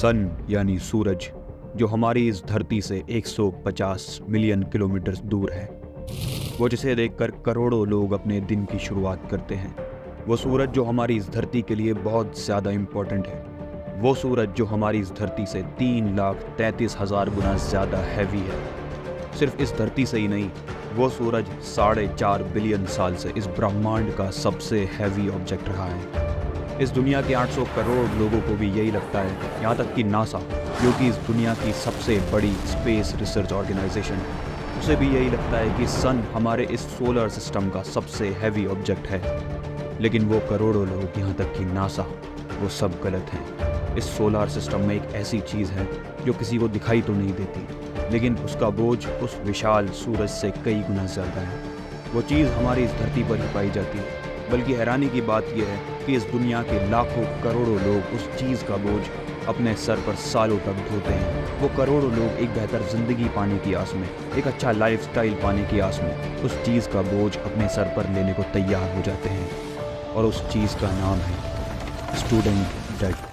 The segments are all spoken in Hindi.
सन यानी सूरज जो हमारी इस धरती से 150 मिलियन किलोमीटर दूर है, वो जिसे देखकर करोड़ों लोग अपने दिन की शुरुआत करते हैं। वो सूरज जो हमारी इस धरती के लिए बहुत ज़्यादा इम्पोर्टेंट है। वो सूरज जो हमारी इस धरती से 3,33,000 गुना ज़्यादा हैवी है। सिर्फ इस धरती से ही नहीं, वो सूरज 4.5 बिलियन साल से इस ब्रह्मांड का सबसे हैवी ऑब्जेक्ट रहा है। इस दुनिया के 800 करोड़ लोगों को भी यही लगता है, यहाँ तक कि नासा, जो कि इस दुनिया की सबसे बड़ी स्पेस रिसर्च ऑर्गेनाइजेशन है, उसे भी यही लगता है कि सन हमारे इस सोलर सिस्टम का सबसे हैवी ऑब्जेक्ट है। लेकिन वो करोड़ों लोग, यहाँ तक कि नासा, वो सब गलत हैं। इस सोलर सिस्टम में एक ऐसी चीज़ है जो किसी को दिखाई तो नहीं देती, लेकिन उसका बोझ उस विशाल सूरज से कई गुना ज़्यादा है। वो चीज़ हमारी इस धरती पर ही पाई जाती है। बल्कि हैरानी की बात यह है कि इस दुनिया के लाखों करोड़ों लोग उस चीज़ का बोझ अपने सर पर सालों तक ढोते हैं। वो करोड़ों लोग एक बेहतर ज़िंदगी पाने की आस में, एक अच्छा लाइफस्टाइल पाने की आस में उस चीज़ का बोझ अपने सर पर लेने को तैयार हो जाते हैं, और उस चीज़ का नाम है स्टूडेंट डेट।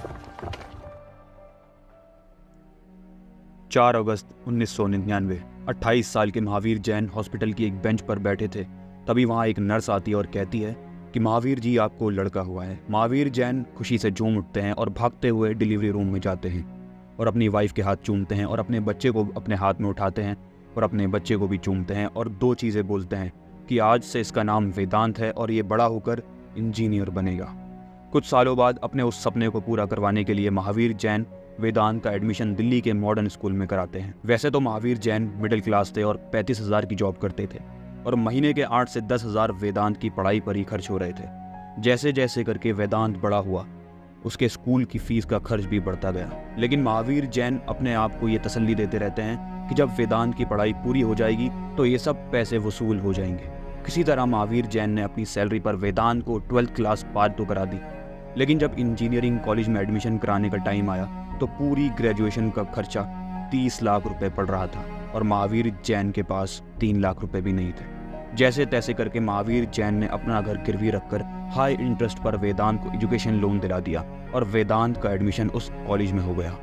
4 अगस्त 1999, 28 साल के महावीर जैन हॉस्पिटल की एक बेंच पर बैठे थे। तभी वहाँ एक नर्स आती है और कहती है कि महावीर जी, आपको लड़का हुआ है। महावीर जैन खुशी से झूम उठते हैं और भागते हुए डिलीवरी रूम में जाते हैं और अपनी वाइफ के हाथ चूमते हैं और अपने बच्चे को अपने हाथ में उठाते हैं और अपने बच्चे को भी चूमते हैं और 2 चीज़ें बोलते हैं कि आज से इसका नाम वेदांत है और ये बड़ा होकर इंजीनियर बनेगा। कुछ सालों बाद अपने उस सपने को पूरा करवाने के लिए महावीर जैन वेदांत का एडमिशन दिल्ली के मॉडर्न स्कूल में कराते हैं। वैसे तो महावीर जैन मिडिल क्लास थे और 35,000 की जॉब करते थे और महीने के 8 से 10,000 वेदांत की पढ़ाई पर ही खर्च हो रहे थे। जैसे जैसे करके वेदांत बड़ा हुआ, उसके स्कूल की फीस का खर्च भी बढ़ता गया। लेकिन महावीर जैन अपने आप को ये तसल्ली देते रहते हैं कि जब वेदांत की पढ़ाई पूरी हो जाएगी तो ये सब पैसे वसूल हो जाएंगे। किसी तरह महावीर जैन ने अपनी सैलरी पर वेदांत को 12th क्लास पार तो करा दी। लेकिन जब इंजीनियरिंग कॉलेज में एडमिशन कराने का टाइम आया तो पूरी ग्रेजुएशन का खर्चा 30 लाख रुपए पड़ रहा था और महावीर जैन के पास 3 लाख रुपए भी नहीं थे। जैसे तैसे करके महावीर जैन ने अपना घर गिरवी रखकर हाई इंटरेस्ट पर वेदांत को एजुकेशन लोन दिला दिया और वेदांत का एडमिशन उस कॉलेज में हो गया।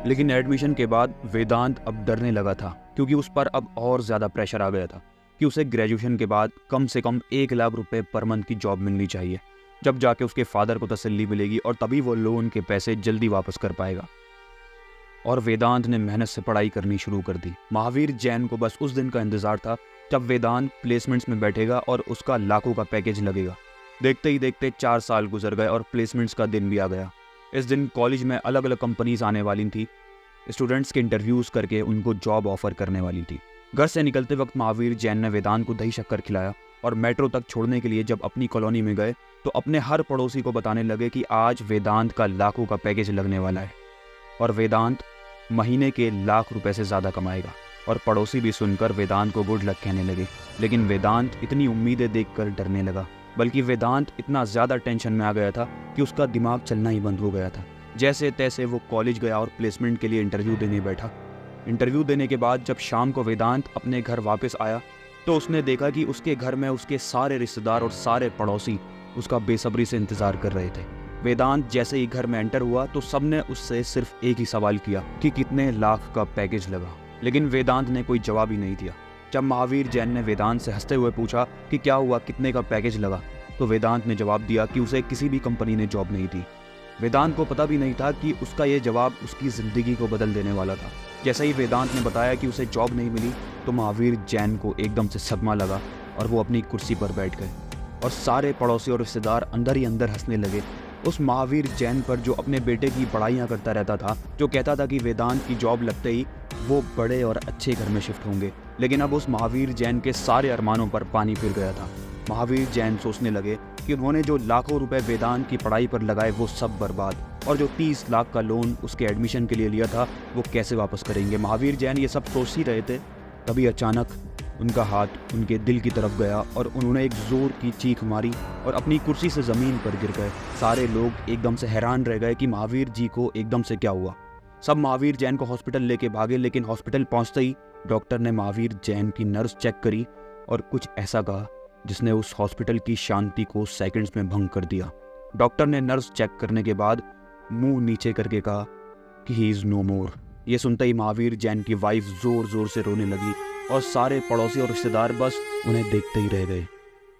लेकिन एडमिशन के बाद वेदांत अब डरने लगा था, क्योंकि उस पर अब और ज़्यादा प्रेशर आ गया था कि उसे ग्रेजुएशन के बाद कम से कम 1 लाख रुपए पर मंथ की जॉब मिलनी चाहिए, जब जाके उसके फादर को तसल्ली मिलेगी और तभी वो लोन के पैसे जल्दी वापस कर पाएगा। और वेदांत ने मेहनत से पढ़ाई करनी शुरू कर दी। महावीर जैन को बस उस दिन का इंतजार था जब वेदांत प्लेसमेंट्स में बैठेगा और उसका लाखों का पैकेज लगेगा। देखते ही देखते 4 साल गुजर गए और प्लेसमेंट्स का दिन भी आ गया। इस दिन कॉलेज में अलग अलग कंपनीज आने वाली थी, स्टूडेंट्स के इंटरव्यूज़ करके उनको जॉब ऑफर करने वाली थी। घर से निकलते वक्त महावीर जैन ने वेदांत को दही शक्कर खिलाया और मेट्रो तक छोड़ने के लिए जब अपनी कॉलोनी में गए तो अपने हर पड़ोसी को बताने लगे कि आज वेदांत का लाखों का पैकेज लगने वाला है और वेदांत महीने के लाख रुपए से ज़्यादा कमाएगा। और पड़ोसी भी सुनकर वेदांत को गुड लक कहने लगे। लेकिन वेदांत इतनी उम्मीदें देखकर डरने लगा, बल्कि वेदांत इतना ज़्यादा टेंशन में आ गया था कि उसका दिमाग चलना ही बंद हो गया था। जैसे तैसे वो कॉलेज गया और प्लेसमेंट के लिए इंटरव्यू देने बैठा। इंटरव्यू देने के बाद जब शाम को वेदांत अपने घर वापस आया तो उसने देखा कि उसके घर में उसके सारे रिश्तेदार और सारे पड़ोसी उसका बेसब्री से इंतज़ार कर रहे थे। वेदांत जैसे ही घर में एंटर हुआ तो सबने उससे सिर्फ एक ही सवाल किया कि कितने लाख का पैकेज लगा, लेकिन वेदांत ने कोई जवाब ही नहीं दिया। जब महावीर जैन ने वेदांत से हंसते हुए पूछा कि क्या हुआ, कितने का पैकेज लगा, तो वेदांत ने जवाब दिया कि उसे किसी भी कंपनी ने जॉब नहीं दी। वेदांत को पता भी नहीं था कि उसका ये जवाब उसकी ज़िंदगी को बदल देने वाला था। जैसे ही वेदांत ने बताया कि उसे जॉब नहीं मिली तो महावीर जैन को एकदम से सदमा लगा और वो अपनी कुर्सी पर बैठ गए और सारे पड़ोसी और रिश्तेदार अंदर ही अंदर हंसने लगे उस महावीर जैन पर, जो अपने बेटे की पढ़ाइयाँ करता रहता था, जो कहता था कि वेदांत की जॉब लगते ही वो बड़े और अच्छे घर में शिफ्ट होंगे। लेकिन अब उस महावीर जैन के सारे अरमानों पर पानी फिर गया था। महावीर जैन सोचने लगे कि उन्होंने जो लाखों रुपए वेदांत की पढ़ाई पर लगाए वो सब बर्बाद, और जो 30 लाख का लोन उसके एडमिशन के लिए लिया था वो कैसे वापस करेंगे। महावीर जैन ये सब सोच ही रहे थे, तभी अचानक उनका हाथ उनके दिल की तरफ गया और उन्होंने एक जोर की चीख मारी और अपनी कुर्सी से ज़मीन पर गिर गए। सारे लोग एकदम से हैरान रह गए कि महावीर जी को एकदम से क्या हुआ। सब महावीर जैन को हॉस्पिटल लेके भागे, लेकिन हॉस्पिटल पहुंचते ही डॉक्टर ने महावीर जैन की नर्स चेक करी और कुछ ऐसा कहा जिसने उस हॉस्पिटल की शांति को सेकंड्स में भंग कर दिया। डॉक्टर ने नर्स चेक करने के बाद मुंह नीचे करके कहा कि ही इज़ नो मोर। ये सुनते ही महावीर जैन की वाइफ ज़ोर ज़ोर से रोने लगी और सारे पड़ोसी और रिश्तेदार बस उन्हें देखते ही रह गए।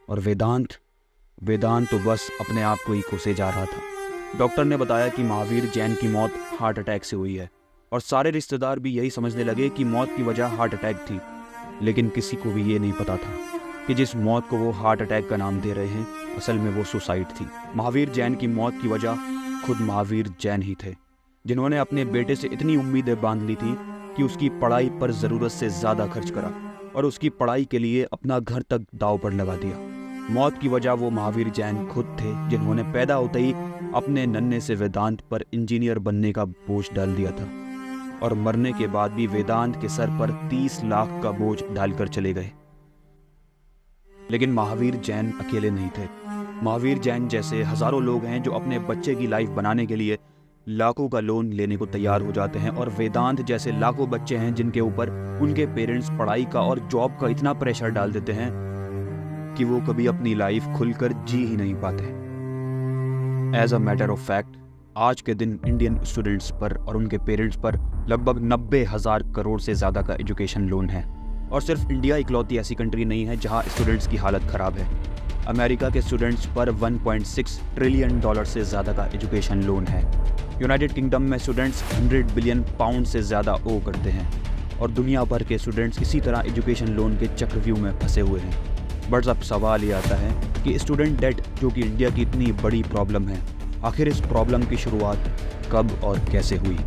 और वेदांत तो बस अपने आप को ही कोसे जा रहा था। डॉक्टर ने बताया कि महावीर जैन की मौत हार्ट अटैक से हुई है और सारे रिश्तेदार भी यही समझने लगे कि मौत की वजह हार्ट अटैक थी। लेकिन किसी को भी ये नहीं पता था कि जिस मौत को वो हार्ट अटैक का नाम दे रहे हैं, असल में वो सुसाइड थी। महावीर जैन की मौत की वजह खुद महावीर जैन ही थे, जिन्होंने अपने बेटे से इतनी उम्मीदें बांध ली थी कि उसकी पढ़ाई पर ज़रूरत से ज़्यादा खर्च करा और उसकी पढ़ाई के लिए अपना घर तक दांव पर लगा दिया। मौत की वजह वो महावीर जैन खुद थे, जिन्होंने पैदा होते ही अपने नन्हे से वेदांत पर इंजीनियर बनने का बोझ डाल दिया था और मरने के बाद भी वेदांत के सर पर 30 लाख का बोझ डालकर चले गए। लेकिन महावीर जैन अकेले नहीं थे। महावीर जैन जैसे हजारों लोग हैं जो अपने बच्चे की लाइफ बनाने के लिए लाखों का लोन लेने को तैयार हो जाते हैं, और वेदांत जैसे लाखों बच्चे हैं जिनके ऊपर उनके पेरेंट्स पढ़ाई का और जॉब का इतना प्रेशर डाल देते हैं कि वो कभी अपनी लाइफ खुलकर जी ही नहीं पाते। As a matter of fact, आज के दिन इंडियन स्टूडेंट्स पर और उनके पेरेंट्स पर लगभग 90,000 करोड़ से ज़्यादा का एजुकेशन लोन है। और सिर्फ इंडिया इकलौती ऐसी कंट्री नहीं है जहां स्टूडेंट्स की हालत ख़राब है। अमेरिका के स्टूडेंट्स पर 1.6 ट्रिलियन डॉलर से ज़्यादा का एजुकेशन लोन है। यूनाइटेड किंगडम में स्टूडेंट्स 100 बिलियन पाउंड से ज़्यादा ओ करते हैं और दुनिया भर के स्टूडेंट्स इसी तरह एजुकेशन लोन के चक्रव्यूह में फंसे हुए हैं। बट अब सवाल ये आता है कि स्टूडेंट डेट, जो कि इंडिया की इतनी बड़ी प्रॉब्लम है, आखिर इस प्रॉब्लम की शुरुआत कब और कैसे हुई?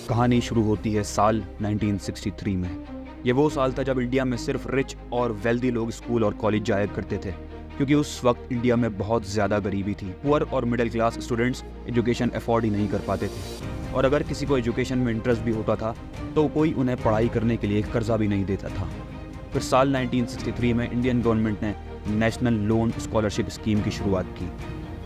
कहानी शुरू होती है साल 1963 में। ये वो साल था जब इंडिया में सिर्फ रिच और वेल्दी लोग स्कूल और कॉलेज जाया करते थे, क्योंकि उस वक्त इंडिया में बहुत ज़्यादा गरीबी थी। पुअर और middle class students education afford ही नहीं कर पाते थे, और अगर किसी को एजुकेशन में इंटरेस्ट भी होता था तो कोई उन्हें पढ़ाई करने के लिए कर्जा भी नहीं देता था। फिर साल 1963 में इंडियन गवर्नमेंट ने नेशनल लोन स्कॉलरशिप स्कीम की शुरुआत की,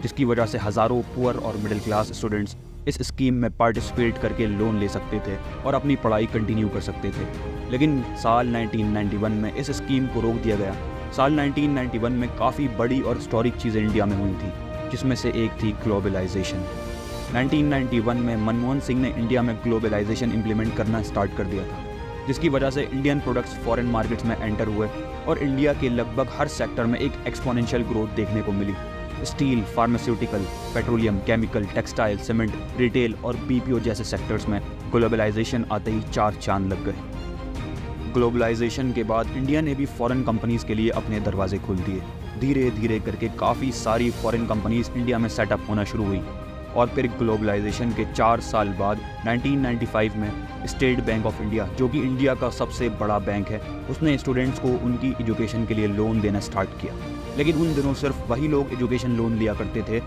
जिसकी वजह से हज़ारों पुअर और मिडिल क्लास स्टूडेंट्स इस स्कीम में पार्टिसिपेट करके लोन ले सकते थे और अपनी पढ़ाई कंटिन्यू कर सकते थे। लेकिन साल 1991 में इस स्कीम को रोक दिया गया। साल 1991 में काफ़ी बड़ी और हिस्टोरिक चीज़ें इंडिया में हुई थी, जिसमें से एक थी ग्लोबलाइजेशन। 1991 में मनमोहन सिंह ने इंडिया में ग्लोबलाइजेशन इम्प्लीमेंट करना स्टार्ट कर दिया था, जिसकी वजह से इंडियन प्रोडक्ट्स फॉरेन मार्केट्स में एंटर हुए और इंडिया के लगभग हर सेक्टर में एक एक्सपोनेंशियल ग्रोथ देखने को मिली। Steel, pharmaceutical, petroleum, chemical, textile, cement, retail और बीपीओ जैसे सेक्टर्स में ग्लोबलाइजेशन आते ही 4 चांद लग गए। ग्लोबलाइजेशन के बाद इंडिया ने भी फॉरेन कंपनीज के लिए अपने दरवाजे खोल दिए। धीरे धीरे करके काफ़ी सारी फॉरेन कंपनीज इंडिया में सेटअप होना शुरू हुई, और फिर ग्लोबलाइजेशन के 4 साल बाद 1995 में स्टेट बैंक ऑफ इंडिया, जो कि इंडिया का सबसे बड़ा बैंक है, उसने स्टूडेंट्स को उनकी एजुकेशन के लिए लोन देना स्टार्ट किया। लेकिन उन दिनों सिर्फ वही लोग एजुकेशन लोन लिया करते थे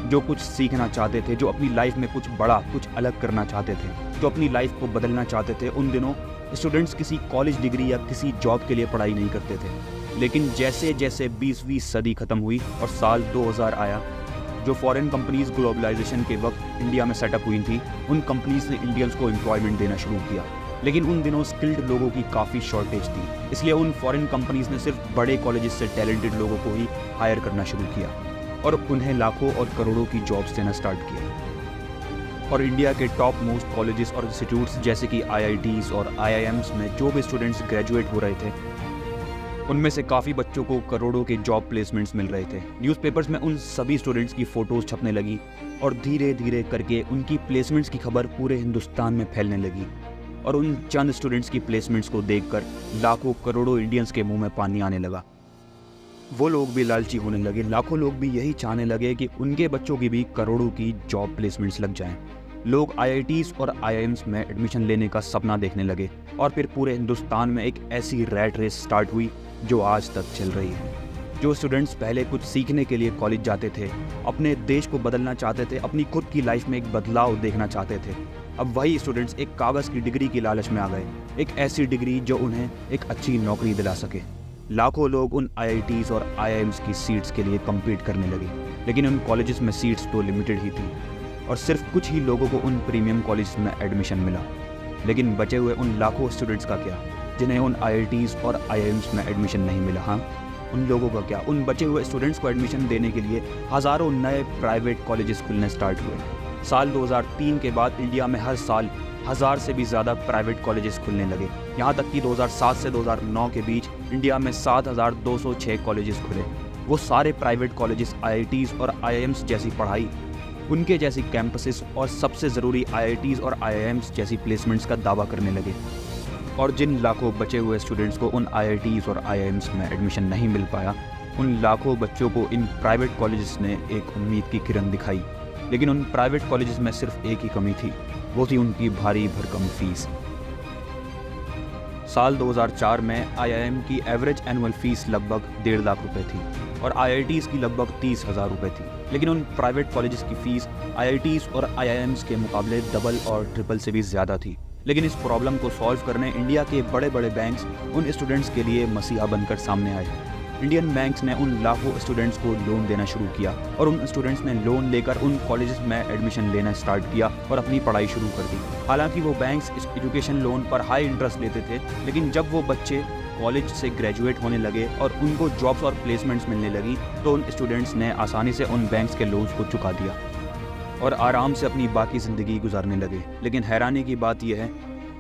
जो कुछ सीखना चाहते थे, जो अपनी लाइफ में कुछ बड़ा, कुछ अलग करना चाहते थे, जो अपनी लाइफ को बदलना चाहते थे। उन दिनों स्टूडेंट्स किसी कॉलेज डिग्री या किसी जॉब के लिए पढ़ाई नहीं करते थे। लेकिन जैसे जैसे 20वीं सदी ख़त्म हुई और साल 2000 आया, जो फॉरेन कंपनीज ग्लोबलाइजेशन के वक्त इंडिया में सेटअप हुई थी, उन कंपनीज ने इंडियंस को एम्प्लॉयमेंट देना शुरू किया। लेकिन उन दिनों स्किल्ड लोगों की काफ़ी शॉर्टेज थी, इसलिए उन फॉरेन कंपनीज ने सिर्फ बड़े कॉलेजेस से टैलेंटेड लोगों को ही हायर करना शुरू किया और उन्हें लाखों और करोड़ों की जॉब्स देना स्टार्ट किया। और इंडिया के टॉप मोस्ट कॉलेजेस और इंस्टीट्यूट्स जैसे कि IITs और IIMs में जो भी स्टूडेंट्स ग्रेजुएट हो रहे थे, उनमें से काफ़ी बच्चों को करोड़ों के जॉब प्लेसमेंट्स मिल रहे थे। न्यूज़पेपर्स में उन सभी स्टूडेंट्स की फ़ोटोज़ छपने लगी और धीरे धीरे करके उनकी प्लेसमेंट्स की खबर पूरे हिंदुस्तान में फैलने लगी। और उन चंद स्टूडेंट्स की प्लेसमेंट्स को देखकर लाखों करोड़ों इंडियंस के मुंह में पानी आने लगा। वो लोग भी लालची होने लगे। लाखों लोग भी यही चाहने लगे कि उनके बच्चों की भी करोड़ों की जॉब प्लेसमेंट्स लग जाएं। लोग IITs और IIMs में एडमिशन लेने का सपना देखने लगे और फिर पूरे हिंदुस्तान में एक ऐसी रैट रेस स्टार्ट हुई जो आज तक चल रही है। जो स्टूडेंट्स पहले कुछ सीखने के लिए कॉलेज जाते थे, अपने देश को बदलना चाहते थे, अपनी खुद की लाइफ में एक बदलाव देखना चाहते थे, अब वही स्टूडेंट्स एक कागज़ की डिग्री की लालच में आ गए, एक ऐसी डिग्री जो उन्हें एक अच्छी नौकरी दिला सके। लाखों लोग उन IITs और IIMs की सीट्स के लिए कम्पीट करने लगे, लेकिन उन कॉलेजेस में सीट्स तो लिमिटेड ही थी और सिर्फ कुछ ही लोगों को उन प्रीमियम कॉलेज में एडमिशन मिला। लेकिन बचे हुए उन लाखों स्टूडेंट्स का क्या, जिन्हें उन IITs और IIMs में एडमिशन नहीं मिला? हाँ, उन लोगों का क्या, उन बचे हुए स्टूडेंट्स को एडमिशन देने के लिए हज़ारों नए प्राइवेट कॉलेजेस खुलने स्टार्ट हुए। साल 2003 के बाद इंडिया में हर साल 1000 से भी ज़्यादा प्राइवेट कॉलेजेस खुलने लगे। यहाँ तक कि 2007 से 2009 के बीच इंडिया में 7206 कॉलेजेस खुले। वो सारे प्राइवेट कॉलेजेस IITs और IIMs जैसी पढ़ाई, उनके जैसी कैंपसेस और सबसे ज़रूरी IITs और IIMs जैसी प्लेसमेंट्स का दावा करने लगे। और जिन लाखों बचे हुए स्टूडेंट्स को उन IITs और IIMs में एडमिशन नहीं मिल पाया, उन लाखों बच्चों को इन प्राइवेट कॉलेजेस ने एक उम्मीद की किरण दिखाई। लेकिन उन प्राइवेट कॉलेजेस में सिर्फ एक ही कमी थी, वो थी उनकी भारी भरकम फीस। साल 2004 में IIM की एवरेज एनुअल फीस लगभग 1.5 लाख रुपए थी और IITs की लगभग 30,000 रुपए थी। लेकिन उन प्राइवेट कॉलेजेस की फीस IITs और IIMs के मुकाबले डबल और ट्रिपल से भी ज़्यादा थी। लेकिन इस प्रॉब्लम को सॉल्व करने इंडिया के बड़े बड़े बैंक्स उन स्टूडेंट्स के लिए मसीहा बनकर सामने आए। इंडियन बैंक्स ने उन लाखों स्टूडेंट्स को लोन देना शुरू किया और उन स्टूडेंट्स ने लोन लेकर उन कॉलेजेस में एडमिशन लेना स्टार्ट किया और अपनी पढ़ाई शुरू कर दी। हालांकि वो बैंक्स इस एजुकेशन लोन पर हाई इंटरेस्ट लेते थे, लेकिन जब वो बच्चे कॉलेज से ग्रेजुएट होने लगे और उनको जॉब्स और प्लेसमेंट्स मिलने लगी तो उन स्टूडेंट्स ने आसानी से उन बैंक्स के लोन्स को चुका दिया और आराम से अपनी बाकी ज़िंदगी गुजारने लगे। लेकिन हैरानी की बात यह है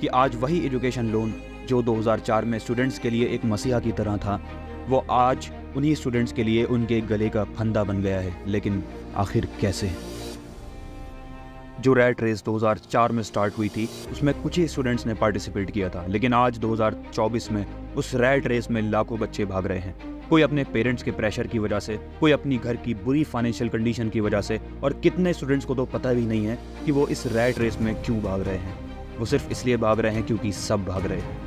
कि आज वही एजुकेशन लोन जो 2004 में स्टूडेंट्स के लिए एक मसीहा की तरह था, वो आज उन्हीं स्टूडेंट्स के लिए उनके गले का फंदा बन गया है। लेकिन आखिर कैसे? जो रैट रेस 2004 में स्टार्ट हुई थी उसमें कुछ ही स्टूडेंट्स ने पार्टिसिपेट किया था, लेकिन आज 2024 में उस रैट रेस में लाखों बच्चे भाग रहे हैं। कोई अपने पेरेंट्स के प्रेशर की वजह से, कोई अपनी घर की बुरी फाइनेंशियल कंडीशन की वजह से, और कितने स्टूडेंट्स को तो पता भी नहीं है कि वो इस रैट रेस में क्यों भाग रहे हैं। वो सिर्फ इसलिए भाग रहे हैं क्योंकि सब भाग रहे हैं।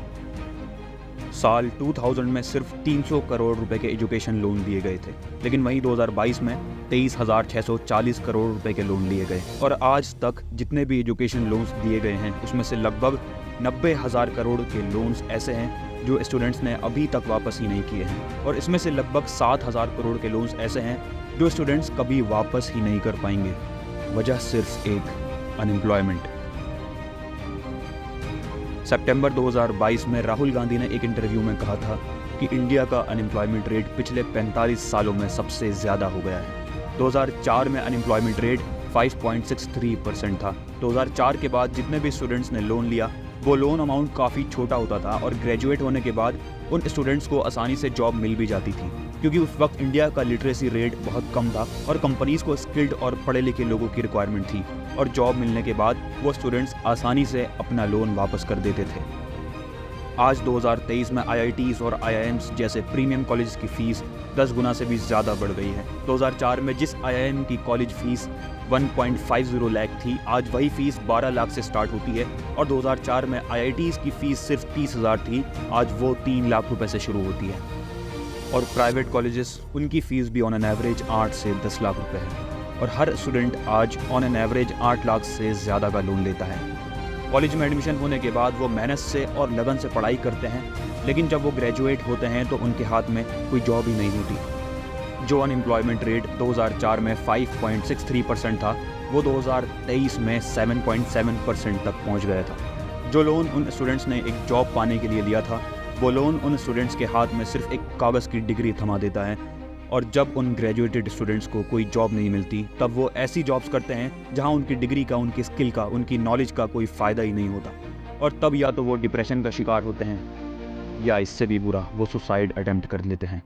साल 2000 में सिर्फ 300 करोड़ रुपए के एजुकेशन लोन दिए गए थे, लेकिन वहीं 2022 में 23,640 करोड़ रुपए के लोन लिए गए। और आज तक जितने भी एजुकेशन लोन्स दिए गए हैं उसमें से लगभग 90,000 करोड़ के लोन्स ऐसे हैं जो स्टूडेंट्स ने अभी तक वापस ही नहीं किए हैं, और इसमें से लगभग 7,000 करोड़ के लोन्स ऐसे हैं जो स्टूडेंट्स कभी वापस ही नहीं कर पाएंगे। वजह सिर्फ एक, अनएम्प्लॉयमेंट। सितंबर 2022 में राहुल गांधी ने एक इंटरव्यू में कहा था कि इंडिया का अनएम्प्लॉयमेंट रेट पिछले 45 सालों में सबसे ज़्यादा हो गया है। 2004 में अनएम्प्लॉयमेंट रेट 5.63% था। 2004 के बाद जितने भी स्टूडेंट्स ने लोन लिया वो लोन अमाउंट काफ़ी छोटा होता था और ग्रेजुएट होने के बाद उन स्टूडेंट्स को आसानी से जॉब मिल भी जाती थी, क्योंकि उस वक्त इंडिया का लिटरेसी रेट बहुत कम था और कंपनीज़ को स्किल्ड और पढ़े लिखे लोगों की रिक्वायरमेंट थी, और जॉब मिलने के बाद वो स्टूडेंट्स आसानी से अपना लोन वापस कर देते थे। आज 2023 में IITs और IIMs जैसे प्रीमियम कॉलेज की फ़ीस 10 गुना से भी ज़्यादा बढ़ गई है। 2004 में जिस IIM की कॉलेज फ़ीस 1.50 लाख थी, आज वही फ़ीस 12 लाख से स्टार्ट होती है, और 2004 में IITs की फ़ीस सिर्फ 30,000 थी, आज वो 3 लाख रुपए से शुरू होती है। और प्राइवेट कॉलेजेस, उनकी फ़ीस भी ऑन एन एवरेज 8 से 10 लाख रुपए है, और हर स्टूडेंट आज ऑन एन एवरेज 8 लाख से ज़्यादा का लोन लेता है। कॉलेज में एडमिशन होने के बाद वो मेहनत से और लगन से पढ़ाई करते हैं, लेकिन जब वो ग्रेजुएट होते हैं तो उनके हाथ में कोई जॉब ही नहीं होती। जो अनएम्प्लॉयमेंट रेट 2004 में 5.63% था, वो 2023 में 7.7% तक पहुंच गया था। जो लोन उन स्टूडेंट्स ने एक जॉब पाने के लिए लिया था, वो लोन उन स्टूडेंट्स के हाथ में सिर्फ एक कागज़ की डिग्री थमा देता है, और जब उन ग्रेजुएटेड स्टूडेंट्स को कोई जॉब नहीं मिलती तब वो ऐसी जॉब्स करते हैं जहां उनकी डिग्री का, उनकी स्किल का, उनकी नॉलेज का कोई फ़ायदा ही नहीं होता, और तब या तो वो डिप्रेशन का शिकार होते हैं या इससे भी बुरा वो सुसाइड अटेम्प्ट कर लेते हैं।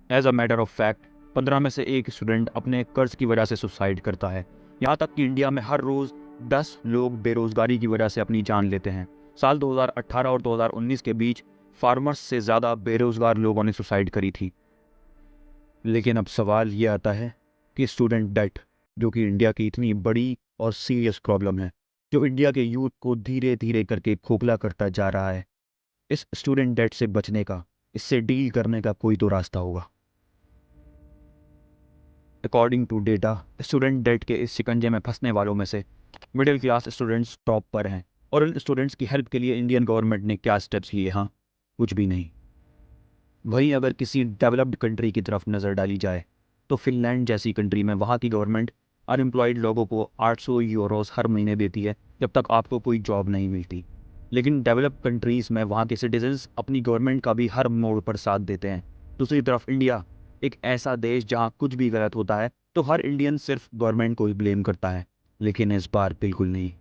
As a matter of fact 15 में से एक स्टूडेंट अपने कर्ज की वजह से सुसाइड करता है। यहाँ तक कि इंडिया में हर रोज़ 10 लोग बेरोज़गारी की वजह से अपनी जान लेते हैं। साल 2018 और 2019 के बीच फार्मर्स से ज़्यादा बेरोज़गार लोगों ने सुसाइड करी थी। लेकिन अब सवाल ये आता है कि स्टूडेंट डेट, जो कि इंडिया की इतनी बड़ी और सीरियस प्रॉब्लम है, जो इंडिया के यूथ को धीरे धीरे करके खोखला करता जा रहा है, इस स्टूडेंट डेट से बचने का, इससे डील करने का कोई तो रास्ता होगा। According to data, student debt के इस शिकंजे में फंसने वालों में से मिडिल क्लास स्टूडेंट्स टॉप पर हैं, और इन स्टूडेंट्स की हेल्प के लिए इंडियन गवर्नमेंट ने क्या स्टेप्स लिए? हाँ, कुछ भी नहीं। वहीं अगर किसी डेवलप्ड कंट्री की तरफ नज़र डाली जाए तो फिनलैंड जैसी कंट्री में वहाँ की गवर्नमेंट अनएम्प्लॉयड लोगों को 800 यूरोस हर महीने देती है जब तक आपको कोई जॉब नहीं मिलती। लेकिन डेवलप्ड कंट्रीज़ में वहाँ के सिटीजन्स अपनी गवर्नमेंट का भी हर मोड़ पर साथ देते हैं। दूसरी तरफ इंडिया, एक ऐसा देश जहां कुछ भी गलत होता है तो हर इंडियन सिर्फ गवर्नमेंट को ही ब्लेम करता है। लेकिन इस बार बिल्कुल नहीं।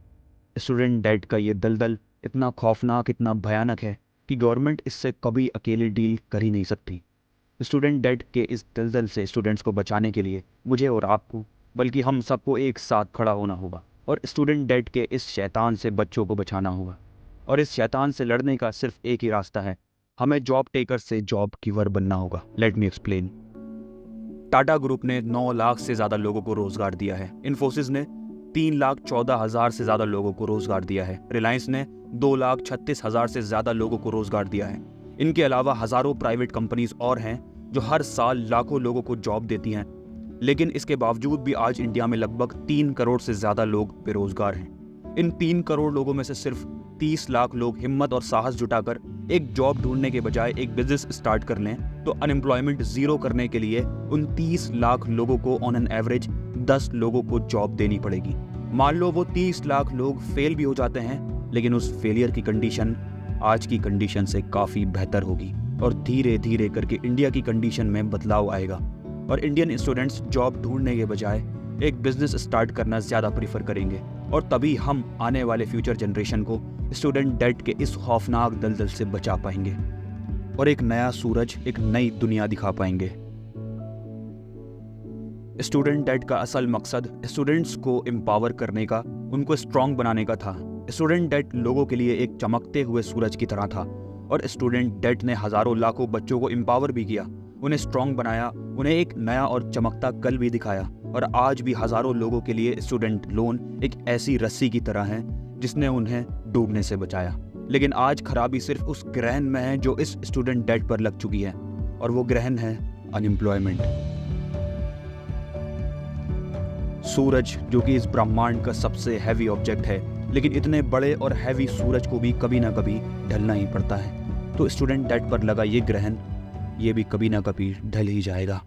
स्टूडेंट डेट का ये दलदल इतना खौफनाक, इतना भयानक है कि गवर्नमेंट इससे कभी अकेले डील कर ही नहीं सकती। स्टूडेंट डेट के इस दलदल से स्टूडेंट्स को बचाने के लिए मुझे और आपको, बल्कि हम सबको एक साथ खड़ा होना होगा और स्टूडेंट डेट के इस शैतान से बच्चों को बचाना होगा। और इस शैतान से लड़ने का सिर्फ एक ही रास्ता है, हमें जॉब टेकर से जॉब गिवर बनना होगा। Let me explain. Tata group ने 9 लाख से ज़्यादा लोगों को रोजगार दिया है। इन्फोसिस ने 3,14,000 से ज़्यादा लोगों को रोजगार दिया है। रिलायंस ने 2,36,000 से ज़्यादा लोगों को रोजगार दिया है। इनके अलावा हज़ारों प्राइवेट कंपनीज और हैं जो हर साल लाखों लोगों को जॉब देती हैं। लेकिन इसके बावजूद भी आज इंडिया में लगभग 3 करोड़ से ज़्यादा लोग बेरोजगार हैं। इन 3 करोड़ लोगों में से सिर्फ 30 लाख लोग हिम्मत और साहस जुटाकर एक जॉब ढूंढने के बजाय एक बिजनेस स्टार्ट कर लें तो अनएम्प्लॉयमेंट जीरो करने के लिए उन 30 लाख लोगों को ऑन एन एवरेज 10 लोगों को जॉब देनी पड़ेगी। मान लो वो 30 लाख लोग फेल भी हो जाते हैं, लेकिन उस फेलियर की कंडीशन आज की कंडीशन से काफ़ी बेहतर होगी और धीरे धीरे करके इंडिया की कंडीशन में बदलाव आएगा और इंडियन स्टूडेंट्स जॉब ढूंढने के बजाय एक बिजनेस स्टार्ट करना ज़्यादा प्रीफर करेंगे और तभी हम आने वाले फ्यूचर जनरेशन को स्टूडेंट डेट के इस खौफनाक दलदल से बचा पाएंगे और एक नया सूरज, एक नई दुनिया दिखा पाएंगे। स्टूडेंट डेट का असल मकसद स्टूडेंट्स को एम्पावर करने का, उनको स्ट्रांग बनाने का था। स्टूडेंट डेट लोगों के लिए एक चमकते हुए सूरज की तरह था और स्टूडेंट डेट ने हज़ारों लाखों बच्चों को एम्पावर भी किया, उन्हें स्ट्रांग बनाया, उन्हें एक नया और चमकता कल भी दिखाया। और आज भी हज़ारों लोगों के लिए स्टूडेंट लोन एक ऐसी रस्सी की तरह है जिसने उन्हें डूबने से बचाया। लेकिन आज खराबी सिर्फ उस ग्रहण में है जो इस स्टूडेंट डेट पर लग चुकी है और वो ग्रहण है अनएम्प्लॉयमेंट। सूरज जो कि इस ब्रह्मांड का सबसे हैवी ऑब्जेक्ट है, लेकिन इतने बड़े और हैवी सूरज को भी कभी ना कभी ढलना ही पड़ता है। तो स्टूडेंट डेट पर लगा ये ग्रहण, ये भी कभी ना कभी ढल ही जाएगा।